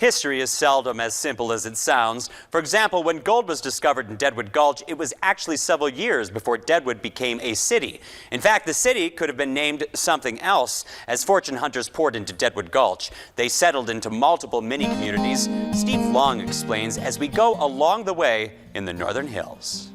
History is seldom as simple as it sounds. For example, when gold was discovered in Deadwood Gulch, it was actually several years before Deadwood became a city. In fact, the city could have been named something else. As fortune hunters poured into Deadwood Gulch, they settled into multiple mini-communities. Steve Long explains as we go along the way in the Northern Hills.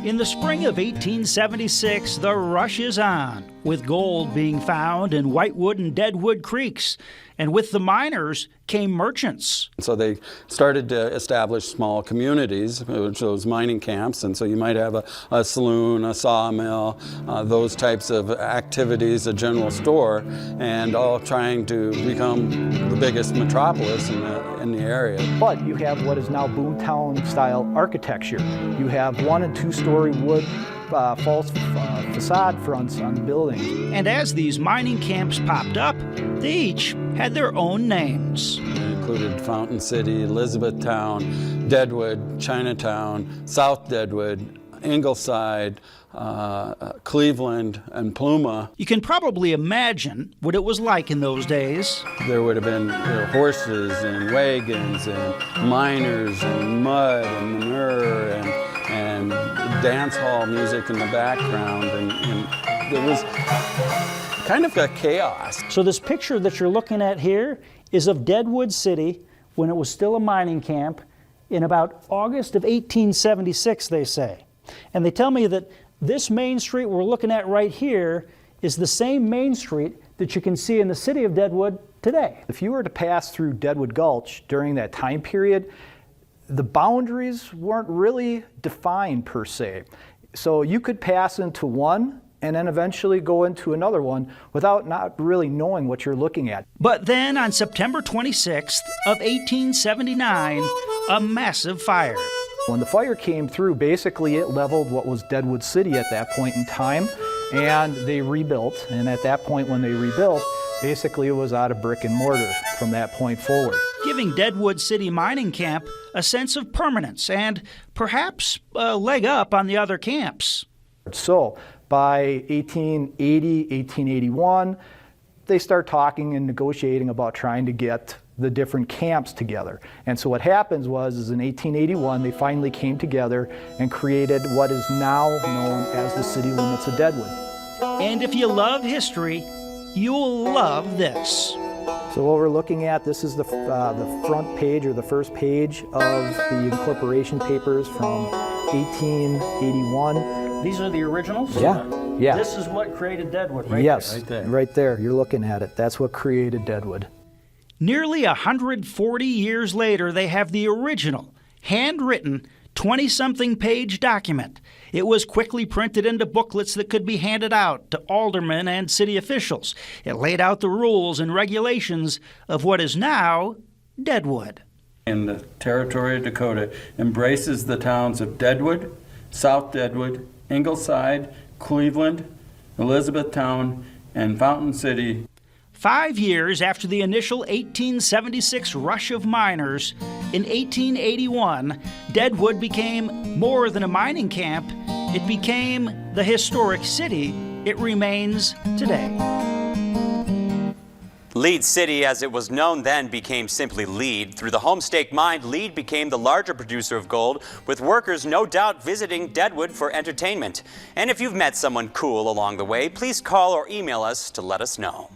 In the spring of 1876, the rush is on, with gold being found in Whitewood and Deadwood creeks. And with the miners came merchants. So they started to establish small communities, which those mining camps, and so you might have a saloon, a sawmill, those types of activities, a general store, and all trying to become the biggest metropolis in the area. But you have what is now boomtown style architecture. You have 1- and 2-story wood false facade fronts on the buildings. And as these mining camps popped up, they each had their own names. It included Fountain City, Elizabethtown, Deadwood, Chinatown, South Deadwood, Ingleside, Cleveland, and Pluma. You can probably imagine what it was like in those days. There would have been horses and wagons and miners and mud and manure and dance hall music in the background, and there was kind of a chaos. So this picture that you're looking at here is of Deadwood City when it was still a mining camp in about August of 1876, they say. And they tell me that this main street we're looking at right here is the same main street that you can see in the city of Deadwood today. If you were to pass through Deadwood Gulch during that time period, the boundaries weren't really defined per se. So you could pass into one and then eventually go into another one without not really knowing what you're looking at. But then on September 26th of 1879, a massive fire. When the fire came through, basically it leveled what was Deadwood City at that point in time, and they rebuilt. And at that point when they rebuilt, basically it was out of brick and mortar from that point forward, giving Deadwood City Mining Camp a sense of permanence and perhaps a leg up on the other camps. So by 1880, 1881, they start talking and negotiating about trying to get the different camps together. And so what happens is in 1881, they finally came together and created what is now known as the city limits of Deadwood. And if you love history, you'll love this. So what we're looking at, this is the front page or the first page of the incorporation papers from 1881. These are the originals? Yeah. This is what created Deadwood, right? Yes, there. Right there. Right there. You're looking at it. That's what created Deadwood. Nearly 140 years later, they have the original, handwritten, 20-something page document. It was quickly printed into booklets that could be handed out to aldermen and city officials. It laid out the rules and regulations of what is now Deadwood. And the territory of Dakota embraces the towns of Deadwood, South Deadwood, Ingleside, Cleveland, Elizabethtown, and Fountain City. 5 years after the initial 1876 rush of miners, in 1881, Deadwood became more than a mining camp. It became the historic city it remains today. Lead City, as it was known then, became simply Lead. Through the Homestake Mine, Lead became the larger producer of gold, with workers no doubt visiting Deadwood for entertainment. And if you've met someone cool along the way, please call or email us to let us know.